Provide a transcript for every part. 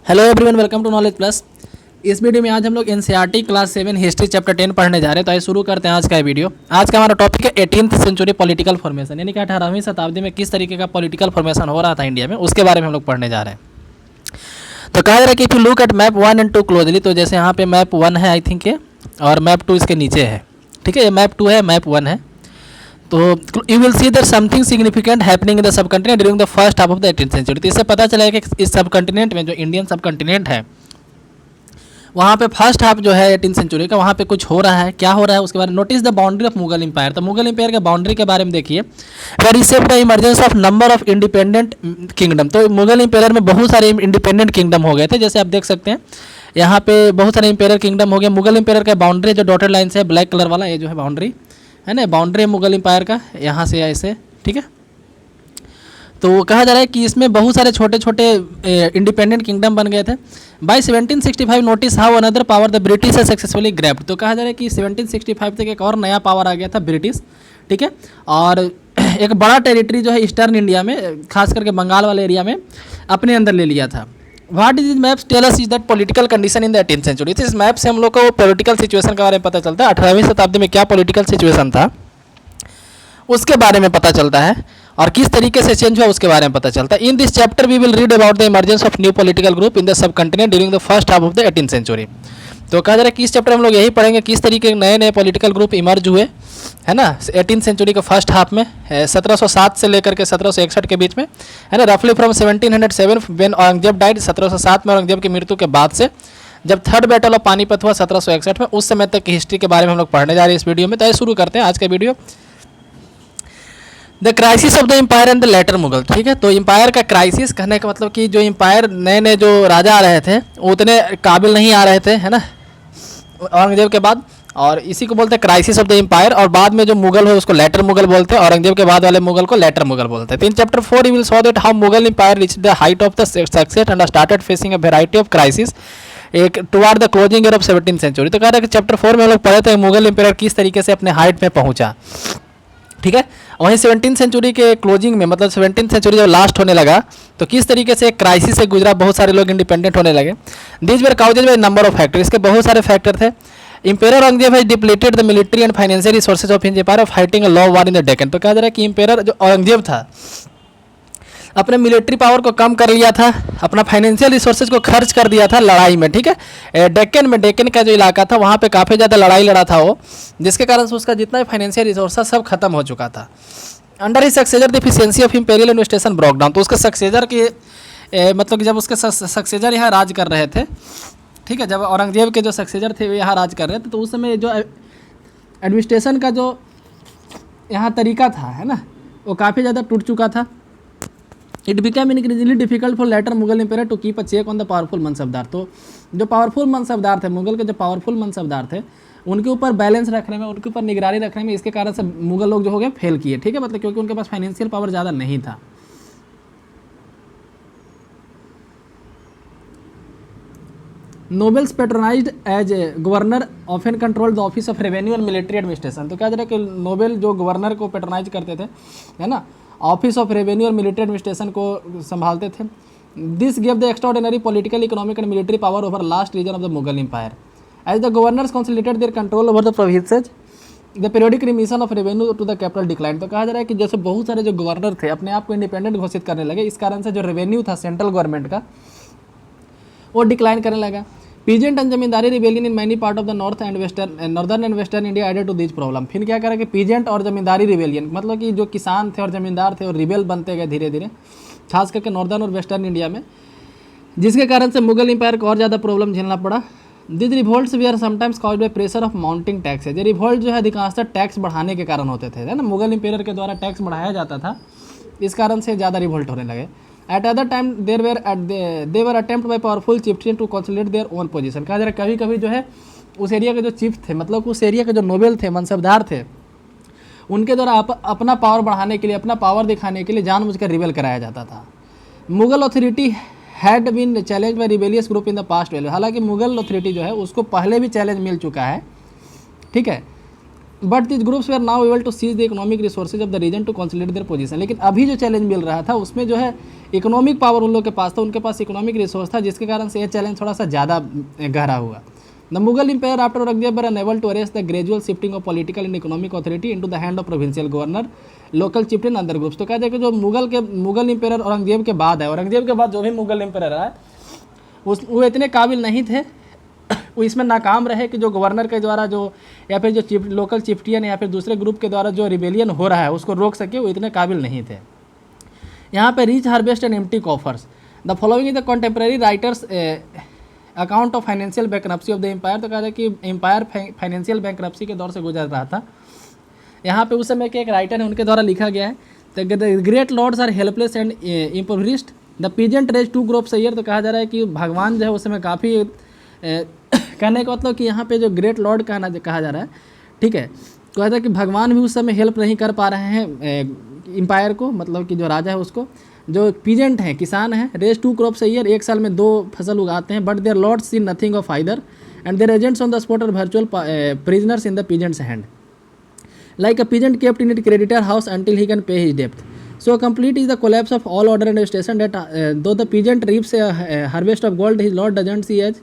Hello everyone, welcome to Knowledge Plus. इस video में आज हम लोग एनसीईआरटी क्लास 7 हिस्ट्री चैप्टर 10 पढ़ने जा रहे हैं। तो आइए शुरू करते हैं आज का वीडियो। आज का हमारा टॉपिक है 18th सेंचुरी पॉलिटिकल फॉर्मेशन, यानी कि 18वीं शताब्दी में किस तरीके का पॉलिटिकल फॉर्मेशन हो रहा था इंडिया में, उसके बारे में हम लोग पढ़ने जा रहे हैं। तो कहा जा रहा है कि if you look at map 1 and 2 closely, तो जैसे यहाँ पे मैप 1 है आई थिंक ये, और मैप 2 इसके नीचे है। ठीक है, ये मैप 2 है, मैप 1 है। तो you will see that something significant happening in the sub continent during the first half of the 18th century. तो इससे पता चला है कि इस सब कंटिनेंट में, जो इंडियन सब कंटिनेंट है, वहाँ पे फर्स्ट हाफ जो है 18th सेंचुरी का, वहाँ पे कुछ हो रहा है। क्या हो रहा है उसके बारे में notice the boundary of Mughal empire. तो मुगल इंपायर के बाउंड्री के बारे में देखिए। Where receipt the emergence of number of independent kingdom. तो मुगल इंपायर में बहुत सारे इंडिपेंडेंट किंगडम हो गए थे, जैसे आप देख सकते हैं यहाँ पे बहुत सारे इंपायर किंगडम हो गए। मुगल इंपायर का बाउंड्री जो डॉटेड लाइन से है, ब्लैक कलर वाला, ये जो है बाउंड्री है ना, बाउंड्री मुगल इंपायर का, यहाँ से ऐसे। ठीक है, तो कहा जा रहा है कि इसमें बहुत सारे छोटे छोटे इंडिपेंडेंट किंगडम बन गए थे। By 1765 notice how another power the British है सक्सेसफुली ग्रैब्ड। तो कहा जा रहा है कि 1765 तक एक और नया पावर आ गया था, ब्रिटिश। ठीक है, और एक बड़ा टेरिटरी जो है ईस्टर्न इंडिया में, खास करके बंगाल वाले एरिया में अपने अंदर ले लिया था। What is maps tell us is that political condition in the 18th century. इस मैप से हम लोग को पॉलिटिकल सिचुएशन के बारे में पता चलता है। 18वीं शताब्दी में क्या पॉलिटिकल सिचुएशन था उसके बारे में पता चलता है, और किस तरीके से चेंज हुआ उसके बारे में पता चलता है। In this chapter we will read about the emergence of new political group in the sub continent during the first half of the 18th century. तो कहा जा रहा है कि इस चैप्टर में हम लोग यही पढ़ेंगे किस तरीके के नए नए पॉलिटिकल ग्रुप इमर्ज हुए, है ना, 18th सेंचुरी के फर्स्ट हाफ में, 1707 से लेकर के 1761 के बीच में, है ना, रफली फ्रॉम 1707 व्हेन औरंगजेब डाइड। 1707 में औरंगजेब की मृत्यु के बाद से जब थर्ड बैटल ऑफ पानीपत हुआ 1761 में, उस समय तक की हिस्ट्री के बारे में हम लोग पढ़ने जा रहे हैं इस वीडियो में। तो शुरू करते हैं आज का video. The crisis of the empire and the later Mughal. ठीक है, तो एम्पायर का क्राइसिस कहने का मतलब कि जो एम्पायर नए नए जो राजा आ रहे थे उतने काबिल नहीं आ रहे थे, है ना, औरंगजेब के बाद, और इसी को बोलते हैं क्राइसिस ऑफ द एम्पायर। और बाद में जो मुगल हो उसको लेटर मुगल बोलते हैं, औरंगजेब के बाद वाले मुगल को लेटर मुगल बोलते हैं। तो in chapter 4 you will saw that how Mughal empire reach the height of the success and started facing a variety of crisis एक toward the closing year of 17th century. तो कह रहा है कि चैप्टर 4 में हम लोग पढ़े थे मुगल एम्पायर किस तरीके से अपने हाइट में पहुंचा। ठीक है, वहीं 17th सेंचुरी के क्लोजिंग में, मतलब 17th सेंचुरी जब लास्ट होने लगा तो किस तरीके से एक क्राइसिस से गुजरा, बहुत सारे लोग इंडिपेंडेंट होने लगे। These were causes by number of factor. इसके बहुत सारे फैक्टर थे। Emperor Aurangzeb has depleted the military and financial resources of his empire of fighting a law war in the Deccan. तो कहा जा रहा है कि इंपेरर जो औरंगजेब था अपने मिलिट्री पावर को कम कर लिया था, अपना फाइनेंशियल रिसोर्सेज को खर्च कर दिया था लड़ाई में। ठीक है, डेक्कन में, डेक्कन का जो इलाका था वहाँ पे काफ़ी ज़्यादा लड़ाई लड़ा था वो, जिसके कारण से उसका जितना भी फाइनेंशियल रिसोर्स था सब खत्म हो चुका था। Under his successor the efficiency of imperial administration broke down. तो उसके सक्सेसर के मतलब कि जब उसके सक्सेसर यहाँ राज कर रहे थे, ठीक है, जब औरंगजेब के जो सक्सेसर थे वे यहाँ राज कर रहे थे, तो उस समय जो एडमिनिस्ट्रेशन का जो यहाँ तरीका था, है ना, वो काफ़ी ज़्यादा टूट चुका था। It became increasingly difficult for later Mughal empire to keep a check on the powerful mansabdar. तो जो पावरफुल मनसबदार थे, मुगल के जो पावरफुल मनसबदार थे, उनके ऊपर बैलेंस रखने में, उनके ऊपर निगरानी रखने में, इसके कारण से मुगल लोग जो हो गए फेल किए। ठीक है, मतलब क्योंकि उनके पास फाइनेंशियल पावर ज़्यादा नहीं था। Nobles patronized as governor often control the office of revenue and military administration. तो क्या जा रहा है कि नोबेल जो गवर्नर को पेट्रोनाइज करते थे, है ना, ऑफिस ऑफ रेवेन्यू और मिलिट्री एडमिनिस्ट्रेशन को संभालते थे। This give the extraordinary political, economic and military power over last region of the Mughal empire as the governors consolidated their control over the provinces the periodic remission of revenue to the capital decline. तो कहा जा रहा है कि जैसे बहुत सारे जो गवर्नर थे अपने आप को इंडिपेंडेंट घोषित करने लगे, इस कारण से जो रेवेन्यू था सेंट्रल गवर्नमेंट का वो डिक्लाइन करने लगा। Peasant and zamindari rebellion in many part of the northern and western India added to this problem. फिर क्या करा कि पीजेंट और जमींदारी रिवेलियन, मतलब कि जो किसान थे और जमींदार थे और रिबेल बनते गए धीरे धीरे, खास करके नॉर्दर्न और वेस्टर्न इंडिया में, जिसके कारण से मुगल एम्पायर को और ज़्यादा प्रॉब्लम झेलना पड़ा। This revolts we are sometimes caused by pressure of mounting tax. ये रिवोल्ट जो है अधिकांशतः टैक्स बढ़ाने के कारण होते थे, है ना, मुगल एम्पायर के द्वारा टैक्स बढ़ाया जाता था, इस कारण से ज़्यादा रिवोल्ट होने लगे। At other time they were attempt by powerful chieftains to consolidate their own position। कहा जा रहा है कभी कभी जो है उस एरिया के जो चीफ थे, मतलब उस एरिया के जो नोबेल थे, मनसबदार थे, उनके द्वारा अपना पावर बढ़ाने के लिए, अपना पावर दिखाने के लिए जानबूझकर रिबेल कराया जाता था। Mughal authority had been challenge by rebellious group in the past value. हालांकि मुगल अथॉरिटी जो है उसको पहले भी चैलेंज मिल चुका है, ठीक है, बट दिस ग्रुप्स वे are now able to seize the economic resources of the region to consolidate their position. लेकिन अभी जो चैलेंज मिल रहा था उसमें जो है इकोनॉमिक पावर उन लोग के पास था, उनके पास इकोनॉमिक रिसोर्स था, जिसके कारण से ये चैलेंज थोड़ा सा ज़्यादा गहरा हुआ। The Mughal empire after Aurangzeb were unable to arrest the gradual shifting of political and economic authority into the hand of provincial governor, local chieftain other groups. तो कहा जाए कि जो मुगल इंपायर औरंगजेब के बाद है, औरंगजेब के बाद जो भी मुगल इंपायर रहा है वो इतने काबिल नहीं थे, वो इसमें नाकाम रहे कि जो गवर्नर के द्वारा जो या फिर जो लोकल चिफ्टियन या फिर दूसरे ग्रुप के द्वारा जो रिबेलियन हो रहा है उसको रोक सके, वो इतने काबिल नहीं थे। यहाँ पे rich harvest and empty coffers, the following is the contemporary writers account of financial bankruptcy of the empire. तो कहा जाए कि एम्पायर फाइनेंशियल बैंकरप्सी के दौर से गुजर रहा था। यहाँ पे उस समय के एक राइटर है, उनके द्वारा लिखा गया है, the great lords are helpless and impoverished, the peasant raise 2 crops a year. तो कहा जा रहा है कि भगवान जो है उस समय काफ़ी कहने का मतलब कि यहाँ पे जो ग्रेट लॉर्ड कहा जा रहा है, ठीक है, तो कहता है कि भगवान भी उस समय हेल्प नहीं कर पा रहे हैं एम्पायर को, मतलब कि जो राजा है उसको। जो पीजेंट हैं, किसान हैं, रेज 2 क्रॉप्स अ ईयर, एक साल में 2 फसल उगाते हैं, but their lords see nothing of either and their agents on the spot are virtual prisoners in the peasants hand, like a peasant kept in its creditor house until he can pay his debt. So complete is the collapse of all order and station that though the peasant reaps a harvest of gold, his lord doesn't see as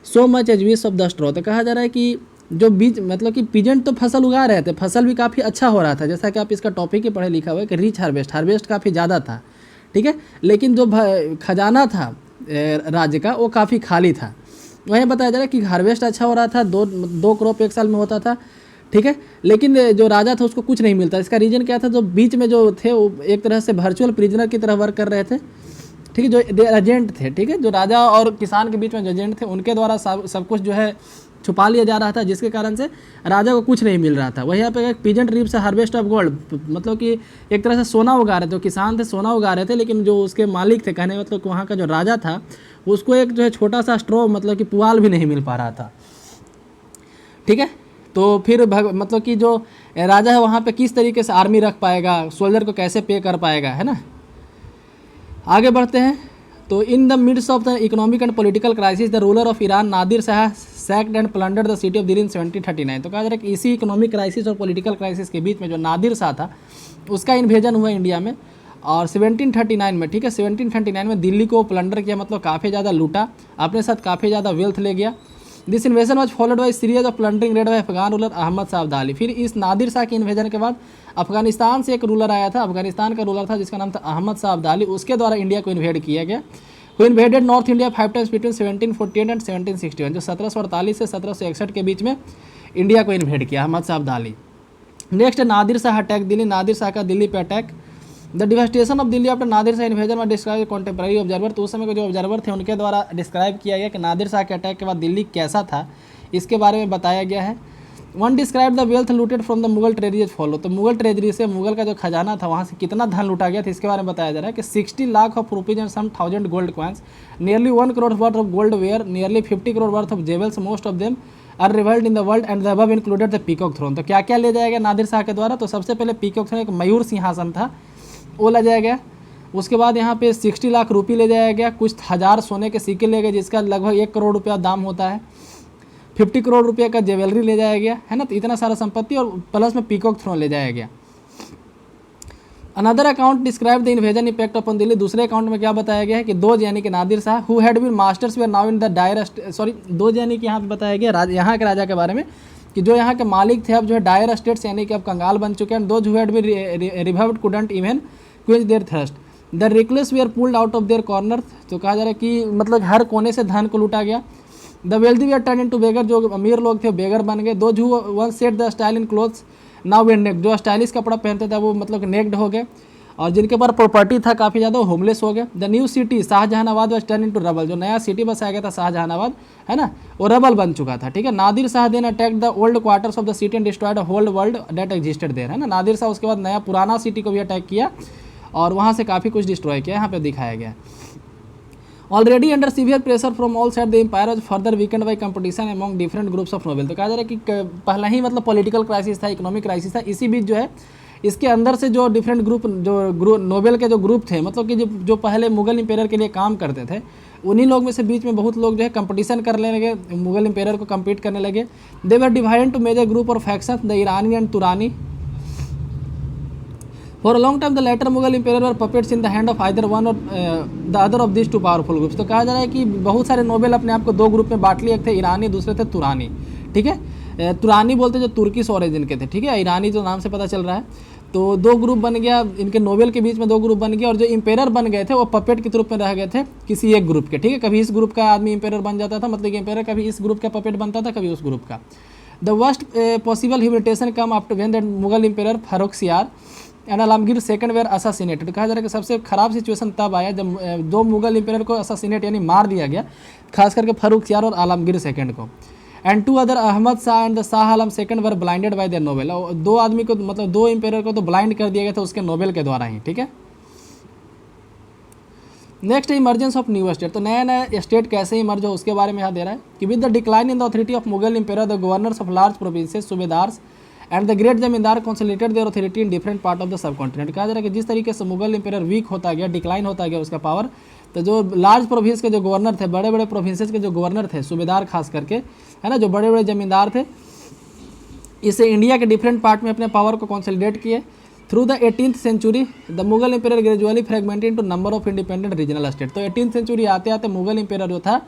so much as wish of the straw। तो कहा जा रहा है कि जो बीज मतलब कि पीजेंट तो फसल उगा रहे थे, फसल भी काफ़ी अच्छा हो रहा था, जैसा कि आप इसका टॉपिक ही पढ़े लिखा हुआ है कि रिच हार्वेस्ट काफ़ी ज़्यादा था, ठीक है, लेकिन जो खजाना था राज्य का वो काफ़ी खाली था। वहीं बताया जा रहा है कि हार्वेस्ट अच्छा हो रहा था, दो क्रॉप एक साल में होता था, ठीक है, लेकिन जो राजा था उसको कुछ नहीं मिलता। इसका रीज़न क्या था, जो बीच में जो थे वो एक तरह से वर्चुअल प्रिजनर की तरह वर्क कर रहे थे, ठीक है, जो एजेंट थे, ठीक है, जो राजा और किसान के बीच में जो एजेंट थे उनके द्वारा सब कुछ जो है छुपा लिया जा रहा था, जिसके कारण से राजा को कुछ नहीं मिल रहा था। वहीं यहाँ पे peasant reefs harvest of gold, मतलब कि एक तरह से सोना उगा रहे थे, जो किसान थे सोना उगा रहे थे, लेकिन जो उसके मालिक थे, कहने मतलब वहाँ का जो राजा था उसको एक जो है छोटा सा स्ट्रॉ मतलब कि पुआल भी नहीं मिल पा रहा था, ठीक है। तो फिर मतलब कि जो राजा है वहाँ पे किस तरीके से आर्मी रख पाएगा, सोल्जर को कैसे पे कर पाएगा, है ना। आगे बढ़ते हैं। तो in the midst of the economic and political crisis the ruler of Iran Nadir Shah sacked and plundered the city of Delhi in 1739। तो कहा जा रहा है कि इसी इकोनॉमिक क्राइसिस और पॉलिटिकल क्राइसिस के बीच में जो नादिर शाह था उसका इन्वेजन हुआ इंडिया में, और 1739 में, ठीक है, 1739 में दिल्ली को प्लंडर किया, मतलब काफ़ी ज़्यादा लूटा, अपने साथ काफ़ी ज़्यादा वेल्थ ले गया। This invasion was followed by series of plundering raid by Afghan ruler Ahmad Shah Abdali. फिर इस नादिर शाह के इन्वेजन के बाद अफगानिस्तान से एक रूलर आया था, अफगानिस्तान का रूलर था जिसका नाम था अहमद शाह अब्दाली, उसके द्वारा इंडिया को इन्वेड किया गया। Who invaded north India 5 times between 1748 and 1761, जो 1748 से 1761 के बीच में इंडिया को इन्वेड किया अहमद शाह अब्दाली। नेक्स्ट नादिर शाह अटैक दिल्ली, नादिर शाह का दिल्ली पे attack. The devastation of Delhi after Nadir Shah invasion में डिस्क्राइब कॉन्टेम्प्रेरी ऑब्जर्वर। तो उस समय के जो ऑब्जर्वर थे उनके द्वारा डिस्क्राइब किया गया कि नादिर शाह के अटैक के बाद दिल्ली कैसा था, इसके बारे में बताया गया है। One describe the wealth looted from the Mughal treasury follow. तो मुगल ट्रेजरी से, मुगल का जो खजाना था वहाँ से कितना धन लूटा गया था इसके बारे में बताया जा रहा है कि 60 lakh of rupees and some 1000 gold coins, nearly 1 crore worth of gold ware, nearly 50 crore worth of jewels, most of them are rivalled in the world and the above included the peacock throne. तो क्या क्या ले जाया गया नादिर शाह के द्वारा, तो सबसे पहले पीकॉक थ्रोन, एक मयूर सिंहासन था, वो ले जाया गया। उसके बाद यहाँ पे 60 लाख रुपये ले जाया गया, कुछ हज़ार सोने के सिक्के ले गए जिसका लगभग 1 करोड़ रुपया दाम होता है, 50 करोड़ रुपये का ज्वेलरी ले जाया गया, है ना। तो इतना सारा संपत्ति और प्लस में पीकॉक थ्रोन ले जाया गया। Another account describe the invasion impact upon Delhi. दूसरे अकाउंट में क्या बताया गया है कि दोज यानी कि Nadir Shah who had been masters were now in the dire, sorry those यानी कि यहाँ पे बताया गया यहाँ के राजा के बारे में कि जो यहाँ के मालिक थे अब जो है डायर स्टेट्स यानी कि अब कंगाल बन चुके हैं। Those who had been revived couldn't even quench their thirst, the reckless were pulled out of their corner. तो कहा जा रहा है कि मतलब हर कोने से धन को लूटा गया। The wealthy we are turn into beggar, जो अमीर लोग थे बेगर बन गए। दो जो one set the style in clothes now वे नेक्ड, जो स्टाइलिश कपड़ा पहनते थे वो मतलब नेक्ड हो गए, और जिनके पास प्रॉपर्टी था काफ़ी ज़्यादा वो होमलेस हो गए। The new city Shahjahanabad was turn into rubble, जो नया सिटी बसाया गया था शाहजहानाबाद, है ना, वो रबल बन चुका था, ठीक है। Nadir Shah then attack the old quarters of the city and destroyed hold world that existed there, है ना। नादिर शाह उसके बाद नया पुराना सिटी को भी अटैक किया और वहाँ से काफ़ी कुछ डिस्ट्रॉय किया, यहाँ पे दिखाया गया। Already under severe pressure from all side the empire was further weakened by competition among different groups of noble. तो कहा जा रहा है कि पहला ही मतलब पॉलिटिकल क्राइसिस था, इकोनॉमिक क्राइसिस था, इसी बीच जो है इसके अंदर से जो डिफरेंट नोबेल के जो ग्रुप थे, मतलब कि जो पहले मुगल इंपेयर के लिए काम करते थे, उन्हीं लोग में से बीच में बहुत लोग जो है कंपटीशन करने लगे, मुगल इंपेयर को कम्पीट करने लगे। They were divided to major group or faction, the Irani and Turani. For a long time the later Mughal empire were puppets in the hand of either one or the other of this two powerful groups. तो कहा जा रहा है कि बहुत सारे Nobel अपने आप को दो ग्रुप में बांट लिए, एक थे ईरानी, दूसरे थे तुरानी। ठीक है, तुरानी बोलते जो तुर्किश ओरिजिन के थे, ठीक है, ईरानी जो नाम से पता चल रहा है। तो दो ग्रुप बन गया, इनके नोबेल के बीच में दो ग्रुप बन गया, और जो इंपेयर बन गए थे वो पपेट के रूप में रह गए थे किसी एक ग्रुप के। ठीक है, कभी इस ग्रुप का आदमी इंपेयर बन जाता था, मतलब कि इंपेयर कभी इस ग्रुप का पपेट बनता था, कभी उस ग्रुप का। The worst possible humiliation come after when that Mughal empire Farrukhsiyar and Alamgir second were assassinated. कहा जा रहा है कि सबसे खराब सिचुएशन तब आया जब दो मुगल इंपेयर को असासिनेट यानी मार दिया गया, खास करके फर्रुखसियार और आलमगीर सेकंड को। And two other Ahmad Shah and the Shah Alam second were blinded by their noble. दो आदमी को, मतलब दो इंपेयर को तो ब्लाइंड कर दिया गया था उसके नोबेल के द्वारा ही। ठीक है, next emergence of new state. तो नया नया स्टेट कैसे इमर्ज हो उसके बारे में यहाँ दे रहा है कि with the decline in the authority of Mughal empire the governors of large provinces subedars and the great zamindar consolidated their authority in different part of the subcontinent. कहा जा रहा है कि जिस तरीके से मुगल इंपेयर वीक होता गया, डिक्लाइन होता गया उसका पावर, तो जो लार्ज प्रोविंस के जो गवर्नर थे, बड़े बड़े प्रोविंसेस के जो गवर्नर थे, सूबेदार खास करके, है ना, जो बड़े बड़े जमींदार थे, इसे इंडिया के डिफरेंट पार्ट में अपने पावर को कंसोलिडेट किए। Through the 18th century the Mughal empire gradually fragmented into number of independent regional state. तो 18th सेंचुरी आते आते मुगल इंपेयर जो था,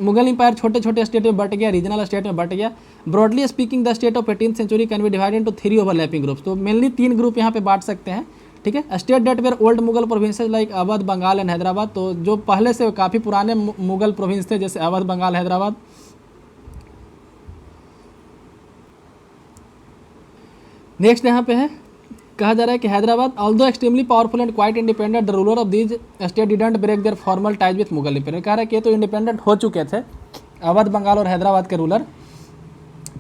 मुगल इंपायर छोटे छोटे स्टेट में बट गया, रीजनल स्टेट में बट गया। Broadly speaking the state of 18th century can be divided into 3 overlapping groups. तो मेनली 3 ग्रुप यहाँ पे बांट सकते हैं। ठीक है, state that were old Mughal provinces like Awadh, Bengal and Hyderabad. तो जो पहले से काफ़ी पुराने मुगल प्रोविंस थे, जैसे अवध, बंगाल, हैदराबाद। नेक्स्ट यहाँ पे है, कहा जा रहा है कि Hyderabad although extremely powerful and quite independent, the ruler of these state didn't break their formal ties with Mughal empire. कहा रहा है कि ये तो इंडिपेंडेंट हो चुके थे, अवध, बंगाल और हैदराबाद के रूलर,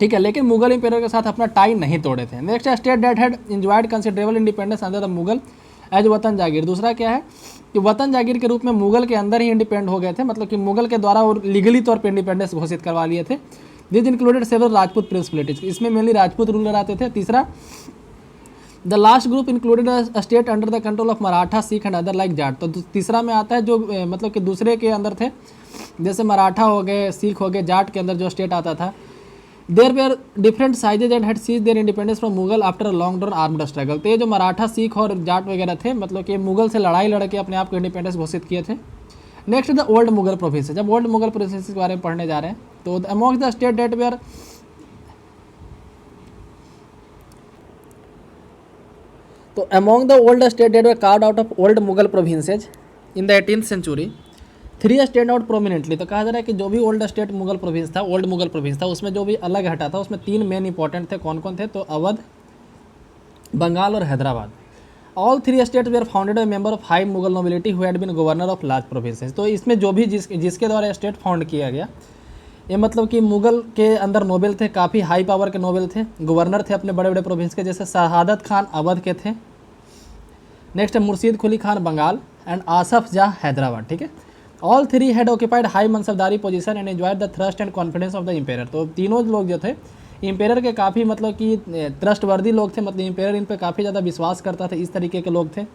ठीक है, लेकिन मुगल इंपेयर के साथ अपना टाई नहीं तोड़े थे। Next state that had enjoyed considerable independence under the Mughal as watan jagir. दूसरा क्या है कि वतन जागीर के रूप में मुगल के अंदर ही इंडिपेंडेंट हो गए थे, मतलब कि मुगल के द्वारा और लीगली तौर पर इंडिपेंडेंस घोषित करवा लिए थे। दिस इंक्लूडेड सेवरल राजपूत प्रिंसिपलिटीज, इसमें मेनली राजपूत रूलर आते थे। तीसरा, the last group included a state under the control of Maratha, Sikh and other like Jat. तो तीसरा में आता है जो मतलब कि दूसरे के अंदर थे, जैसे मराठा हो गए, सिख हो गए, जाट के अंदर जो स्टेट आता था। There were different sizes and had seize their independence from Mughal after a long run armed struggle. तो ये जो मराठा, सिख और जाट वगैरह थे, मतलब कि मुगल से लड़ाई लड़के अपने आप को इंडिपेंडेंस घोषित किए थे। Next the old Mughal provinces. जब ओल्ड मुगल प्रोविंसेस के बारे में पढ़ने जा रहे हैं, तो among the state that were तो among the old state that were carved out of old Mughal provinces in the 18th century, 3 stand out prominently। तो कहा जा रहा है कि जो भी ओल्ड स्टेट मुगल प्रोविंस था, ओल्ड मुगल प्रोविंस था, उसमें जो भी अलग हटा था, उसमें 3 मेन इंपॉर्टेंट थे। कौन कौन थे? तो अवध, बंगाल और Hyderabad. All 3 states were founded by member of high Mughal nobility who had been governor of large provinces. तो इसमें जो भी जिसके द्वारा स्टेट फाउंड किया गया, ये मतलब कि मुगल के अंदर नोबेल थे, काफ़ी हाई पावर के नोबेल थे, गवर्नर थे अपने बड़े बड़े प्रोविंस के, जैसे शहादत खान अवध के थे। नेक्स्ट है मुर्शीद कुली खान बंगाल एंड आसफ जाह हैदराबाद। ठीक है, all 3 had occupied high मनसबदारी position and enjoyed the thrust and confidence of the impair. तो तीनों लोग जो थे इंपेयर के काफ़ी मतलब कि ट्रस्टवर्दी लोग थे, मतलब इंपेयर इन पर काफ़ी ज़्यादा विश्वास करता था, इस तरीके के लोग थे।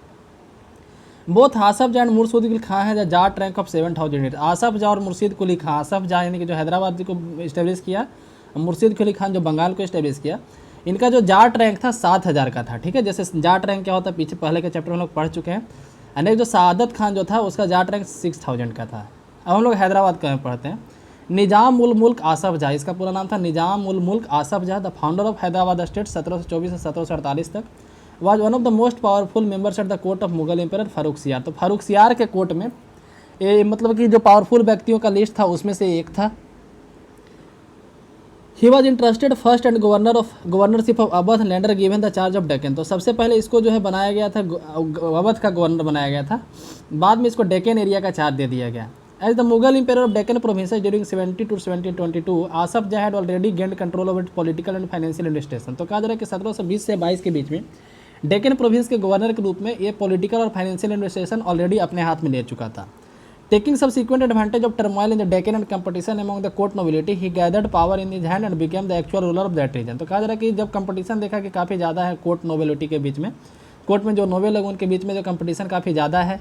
बोथ आसफ जाह एंड मुर्शीद कुली खां है the zat rank of 7000। Asaf Jah और मुर्शीद कुली खां, आसफ जाह यानी कि जो हैदराबाद को इस्टेब्लिश किया, मुर्शीद कुली खान जो बंगाल को इस्टेब्लिश किया, इनका जो जाट रैंक था 7000 का था। ठीक है, जैसे जाट रैंक क्या होता है पीछे पहले के चैप्टर में लोग पढ़ चुके हैं। और जो सादत खान जो था उसका जाट रैंक 6000 का था। अब हम लोग हैदराबाद का पढ़ते हैं। निजाम उल मुल्क आसफ जाह, इसका पूरा नाम था Nizam ul Mulk Asaf Jah, the founder of Hyderabad state 1724 से 1748 तक। Was one of the most powerful members at the court of Mughal empire Farrukhsiyar. तो फर्रुखसियार के कोर्ट में ये मतलब कि जो पावरफुल व्यक्तियों का लिस्ट था उसमें से एक था। He was interested first and governorship of Awadh lander given the charge of Deccan. तो सबसे पहले इसको जो है बनाया गया था, अवध का गवर्नर बनाया गया था, बाद में इसको डेक्कन एरिया का चार्ज दे दिया गया। As the Mughal empire of Deccan provinces during 70 to 1722 Asaf Jah had already gained control over political and financial administration. तो कहा जा रहा है कि 1720 से 22 के बीच में डेक्कन प्रोविंस के गवर्नर के रूप में ये पॉलिटिकल और फाइनेंशियल एडमिनिस्ट्रेशन ऑलरेडी अपने हाथ में ले चुका था। Taking subsequent advantage of turmoil in the Deccan and competition among the court nobility, he gathered power in his hand and became the actual ruler of that region। तो कहा जा रहा है कि जब कंपटीशन देखा कि काफ़ी ज़्यादा है कोर्ट नोबिलिटी के बीच में, कोर्ट में जो नोबेल लोग उनके बीच में जो कंपटीशन काफ़ी ज़्यादा है,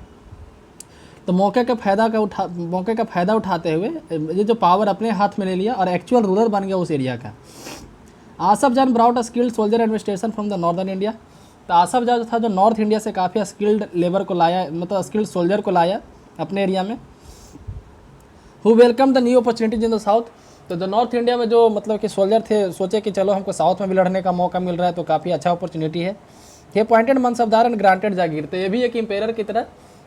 तो मौके का फ़ायदा उठाते हुए ये जो पावर अपने हाथ में ले लिया और एक्चुअल रूलर बन गया उस एरिया का। Asaf Jah brought a skilled soldier administration from the northern India. तो आसफ जाह जो था जो नॉर्थ इंडिया से काफ़ी स्किल्ड लेबर को लाया, मतलब स्किल्ड सोल्जर को लाया अपने एरिया में। Who welcome the new opportunities in the south. तो जो नॉर्थ इंडिया में जो मतलब कि सोल्जर थे, सोचे कि चलो हमको साउथ में भी लड़ने का मौका मिल रहा है तो काफ़ी अच्छा अपॉर्चुनिटी है। ये अपॉइंटेड मनसबदार एंड ग्रांटेड जागीर। तो ये भी एक इम्पेयर की तरह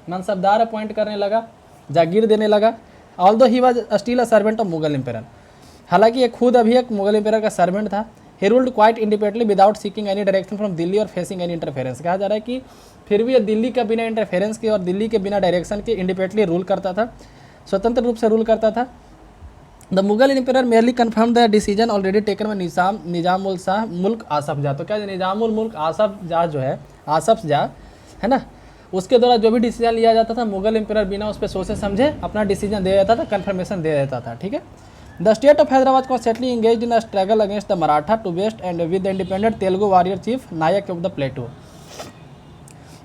मनसबदार अपॉइंट करने लगा, जागीर देने लगा। Although he was still a servant of Mughal ampere. हालांकि ये खुद अभी एक मुगल एम्पेयर का सर्वेंट था। He ruled quite independently without seeking any direction from Delhi और फेसिंग एनी इंटरफेरेंस। कहा जा रहा है कि फिर भी ये दिल्ली का बिना इंटरफेरेंस के और दिल्ली के बिना डायरेक्शन के इंडिपेंडेंटली रूल करता था, स्वतंत्र रूप से रूल करता था। The Mughal ampere merely confirm the decision already taken by Nizamul Shah मुल्क आसफ जाह। तो क्या निजामुल मुल्क आसफ जाह जो है, आसफ जाह है ना, उसके द्वारा जो भी डिसीजन लिया जाता था मुगल एम्पेयर बिना उस पर सोचे समझे अपना डिसीजन दे देता था, कन्फर्मेशन दे देता था। ठीक है। The state of Hyderabad constantly engage in a struggle against the Maratha to west and with the independent Telugu warrior chief Nayak of the plateau.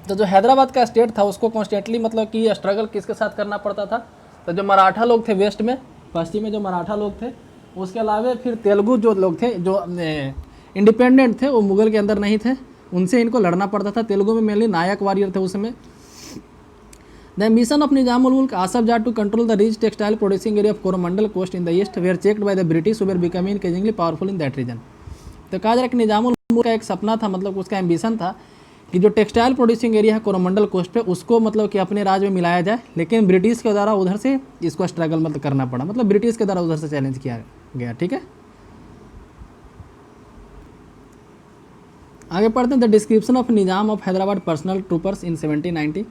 तो जो हैदराबाद का स्टेट था उसको कॉन्स्टेंटली मतलब कि स्ट्रगल किसके साथ करना पड़ता था, तो जो मराठा लोग थे वेस्ट में, पश्चिम में जो मराठा लोग थे, उसके अलावा फिर तेलुगु जो लोग थे जो इंडिपेंडेंट थे वो मुगल के अंदर नहीं थे, उनसे इनको लड़ना पड़ता था। तेलुगु में मेनली नायक वॉरियर थे उसमें। The mission of Nizamul Mulk Asaf Jah to control the rich textile producing area of Coromandel coast in the east were checked by the British were becoming increasingly powerful in that region. तो कहा जा रहा है कि निजामुल मुल्क का एक सपना था, मतलब उसका एम्बिशन था कि जो टेक्सटाइल प्रोड्यूसिंग एरिया है कोरोमंडल कोस्ट पे उसको मतलब कि अपने राज में मिलाया जाए, लेकिन ब्रिटिश के द्वारा उधर से इसको स्ट्रगल मतलब करना पड़ा, मतलब ब्रिटिश के द्वारा उधर से चैलेंज किया गया। ठीक है, आगे पढ़ते हैं। The description of Nizam of Hyderabad personal troopers in 1790।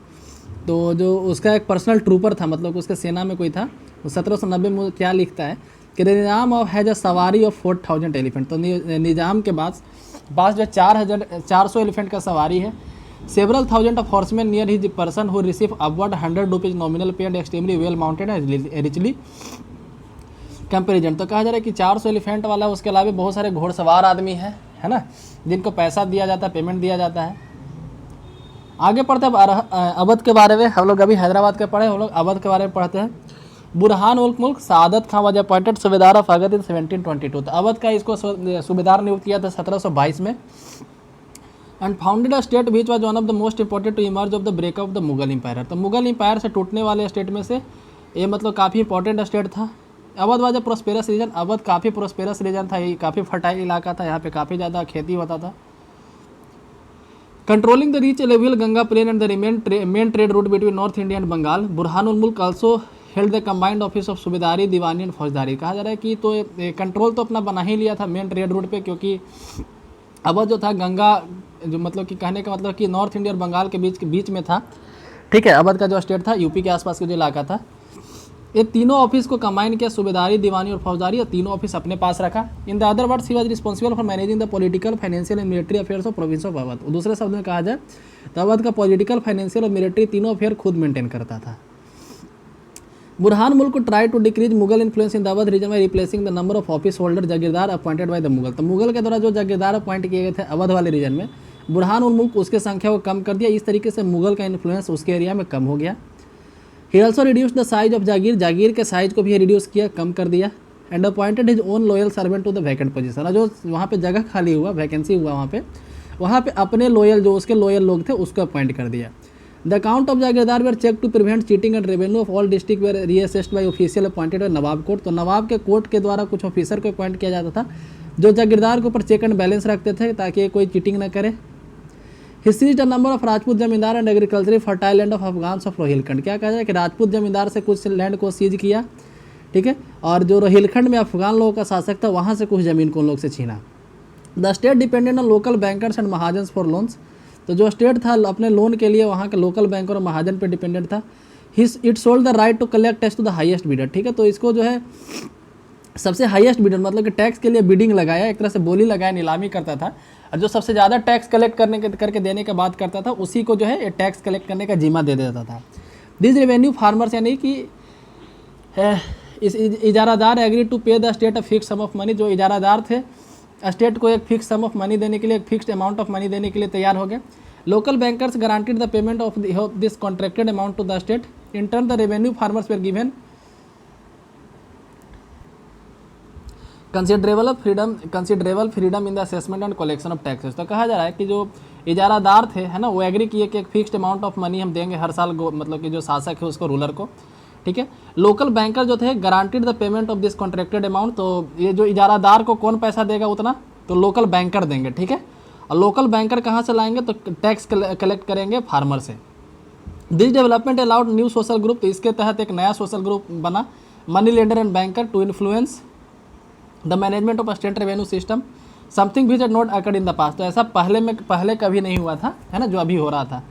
तो जो उसका एक पर्सनल ट्रूपर था, मतलब उसके सेना में कोई था, वो 1790 में क्या लिखता है कि निजाम ऑफ हैज अ सवारी ऑफ 4000 एलिफेंट। तो निजाम के पास जो 400 एलिफेंट का सवारी है। Several thousand of horsemen near his person who receive upward 100 rupees nominal pay and extremely well mounted richly comparison. तो कहा जा रहा है कि 400 एलिफेंट वाला, उसके अलावा बहुत सारे घोड़सवार आदमी है ना, जिनको पैसा दिया जाता है, पेमेंट दिया जाता है। आगे पढ़ते हैं अवध के बारे में। हम लोग अभी हैदराबाद के पढ़े, हम लोग अवध के बारे में पढ़ते हैं। बुरहान उल मुल्क सादत खान वाज अपॉइंटेड सूबेदार ऑफ अवध इन 1722। तो अवध का इसको सूबेदार नियुक्त किया था 1722 में। And founded a state which was one of the most important to emerge of the breakup of the Mughal empire. तो मुगल एम्पायर से टूटने वाले स्टेट में से ये मतलब काफ़ी इंपॉर्टेंट स्टेट था। Awadh was a prosperous region. Awadh काफ़ी प्रोस्पेरस रीजन था, ये काफ़ी फर्टाइल इलाका था, यहाँ पे काफ़ी ज़्यादा खेती होता था। Controlling the rich level Ganga plain and the main trade route between north India and Bengal. Burhanul Mulk also held the combined office of subedari, diwani and faujdari. कहा जा रहा है कि तो कंट्रोल तो अपना बना ही लिया था मेन ट्रेड रूट पे, क्योंकि अवध जो था गंगा जो मतलब कि कहने का मतलब कि नॉर्थ इंडिया और बंगाल के बीच में था। ठीक है, अवध का जो स्टेट था यूपी के आसपास का जो इलाका था, ये तीनों ऑफिस को कंबाइन किया, सूबेदारी, दीवानी और फौजदारी, और तीनों ऑफिस अपने पास रखा। In the other words he was responsible for managing the political, financial and military affairs of province of Awadh. दूसरे शब्द में कहा जाए तो अवध का पॉलिटिकल, फाइनेंशियल और मिलिट्री तीनों अफेयर खुद मेंटेन करता था। Burhan Mulk try to decrease Mughal influence in the Awadh region by replacing the number of office holder jagirdar appointed by the Mughal. तो मुगल के द्वारा जो जागीरदार अपॉइंट किए गए थे अवध वाले रीजन में, बुरहान उल मुल्क उसके संख्या को कम कर दिया। इस तरीके से मुगल का इन्फ्लुएंस उसके एरिया में कम हो गया। He also reduce the size of jagir, जागीर के साइज को भी रिड्यूस किया, कम कर दिया। And appointed his own loyal servant to the vacant position. और जो वहाँ पे जगह खाली हुआ, वैकेंसी हुआ वहाँ पे अपने लॉयल जो उसके लॉयल लोग थे उसको अपॉइंट कर दिया। The account of jagirdar were check to prevent cheating and revenue of all district were reassessed by official appointed by Nawab court. तो नवाब के कोर्ट के द्वारा कुछ ऑफिसर को अपॉइंट किया जाता था जो जागीरदार के ऊपर चेक एंड बैलेंस रखते थे ताकि कोई चीटिंग न करे। He seized a number of Rajput zamindar and agricultural fertile land of Afghans of Rohilkhand. क्या कहा जाए कि राजपूत जमींदार से कुछ लैंड को सीज किया, ठीक है, और जो रोहिलखंड में अफगान लोगों का शासक था वहाँ से कुछ ज़मीन को उन लोग से छीना। The state dependent on local bankers and mahajans for loans. तो जो स्टेट था अपने लोन के लिए वहाँ के लोकल बैंकर और महाजन पे डिपेंडेंट था। It sold the right to collect tax to the highest bidder. ठीक है, तो इसको जो है सबसे हाईएस्ट बिडर मतलब कि टैक्स के लिए बिडिंग लगाया, एक तरह से बोली लगाया, नीलामी करता था, और जो सबसे ज़्यादा टैक्स कलेक्ट करके देने की बात करता था उसी को जो है टैक्स कलेक्ट करने का जिम्मा दे देता था। दिस रेवेन्यू फार्मर्स यानी कि इस इजारादार agree to pay the state a fix sum of money, जो इजारादार थे स्टेट को एक फिक्स सम ऑफ मनी देने के लिए, एक फिक्स्ड अमाउंट ऑफ मनी देने के लिए तैयार हो गए। Local bankers guaranteed the payment of this contracted amount to the state, in turn the revenue farmers were given considerable freedom in the assessment and collection of taxes. तो कहा जा रहा है कि जो इजारादार थे, है ना, वो एग्री किए कि एक फिक्स्ड अमाउंट ऑफ मनी हम देंगे हर साल, मतलब कि जो शासक है उसको, रूलर को, ठीक है। लोकल बैंकर जो थे guaranteed the payment of this contracted amount, तो ये जो इजारादार को कौन पैसा देगा उतना, तो लोकल बैंकर देंगे, ठीक है। और लोकल बैंकर कहाँ से लाएंगे, तो टैक्स कलेक्ट करेंगे फार्मर से। This development allowed new social group, तो इसके तहत एक नया सोशल ग्रुप बना, money lender and banker, to influence the management of state revenue system, something which had not occurred in the past. तो ऐसा पहले कभी नहीं हुआ था, है ना, जो अभी हो रहा था।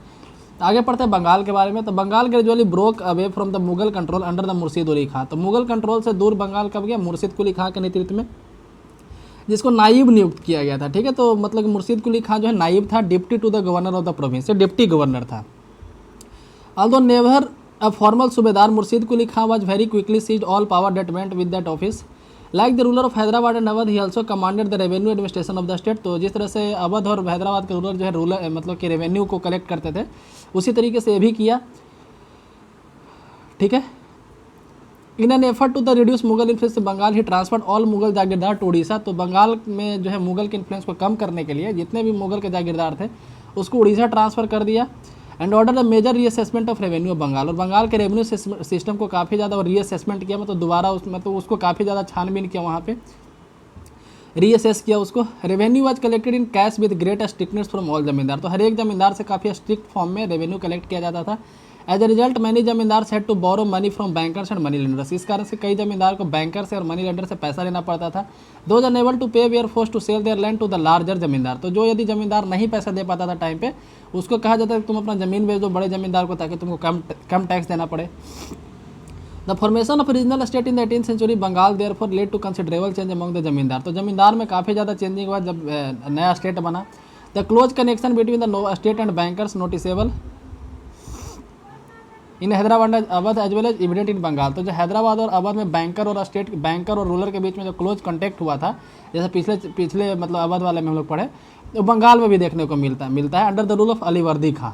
आगे पढ़ते हैं बंगाल के बारे में। तो Bengal gradually broke away from the Mughal control under the Murshid Quli खां। तो मुगल कंट्रोल से दूर बंगाल कब गया, मुर्शिद कुली खां के नेतृत्व में, जिसको नायब नियुक्त किया गया था, ठीक है। तो मतलब मुर्शिद कुली खां जो है नायब था, deputy to the governor of the province, से डिप्टी गवर्नर था। Although never a formal subedar, Murshid Quli Khan was very quickly seized all power that went with that office. Like the ruler of Hyderabad and Awadh, he also commanded the revenue administration of the state. तो जिस तरह से अवध और हैदराबाद के ruler जो है ruler मतलब कि रेवेन्यू को कलेक्ट करते थे, उसी तरीके से ये भी किया, ठीक है। In an effort to the reduce Mughal influence Bengal, he transferred all Mughal jagirdar to Orissa. तो बंगाल में जो है मुगल के इन्फ्लुएंस को कम करने के लिए जितने भी मुगल के जागीरदार थे उसको उड़ीसा ट्रांसफ़र कर दिया। And order the major reassessment of revenue of Bengal, और बंगाल के रेवेन्यू सिस्टम को काफ़ी ज़्यादा रीअसेसमेंट किया, मतलब दोबारा उसको काफ़ी ज़्यादा छानबीन किया, वहाँ पे रीअसेस किया उसको। Revenue was collected in cash with great strictness from all zamindar, तो हर एक जमींदार से काफ़ी स्ट्रिक्ट फॉर्म में रेवेन्यू कलेक्ट किया जाता था। As a result many zamindar had to borrow money from bankers and money lenders, इस कारण से कई जमींदार को बैंकर से और मनी लेंडर से पैसा लेना पड़ता था। Those unable to pay were force to sell their land to the larger zamindar, तो जो यदि जमींदार नहीं पैसा दे पाता था टाइम पे, उसको कहा जाता है तुम अपना ज़मीन बेच दो बड़े जमींदार को, ताकि तुमको कम टैक्स देना पड़े। The formation of regional state in the 18th century Bengal therefore led to considerable change among the zamindar, तो जमींदार में काफ़ी ज़्यादा चेंजिंग हुआ जब नया स्टेट बना। The close connection between the state and bankers noticeable in Hyderabad Awadh as well as evident in Bengal, तो जो हैदराबाद और अवध में बैंकर और रूलर के बीच में जो क्लोज कॉन्टैक्ट हुआ था, जैसे पिछले मतलब अवध वाले में हम लोग पढ़े, तो बंगाल में भी देखने को मिलता है under the rule of Alivardi Khan.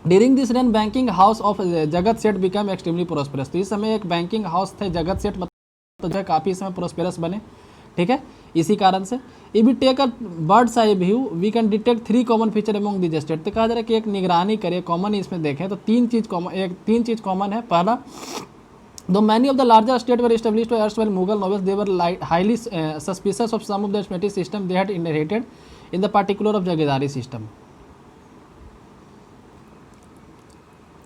During this rain banking house of जगत सेठ बिकम एक्सट्रीमली प्रोस्पेरस, तो इस समय एक बैंकिंग हाउस थे जगत सेठ, मतलब जो है काफ़ी इस समय प्रोस्पेरस बने, ठीक है। इसी कारण से if we take a bird's eye view we can detect 3 common feature among this state, तो कहा जा रहा है कि एक निगरानी करें कॉमन इसमें देखें तो तीन चीज़ कॉमन है। पहला, though many of the larger state were established by erstwhile Mughal nobles, they were highly suspicious of some of the administrative system they had inherited in the particular of jagirdari system.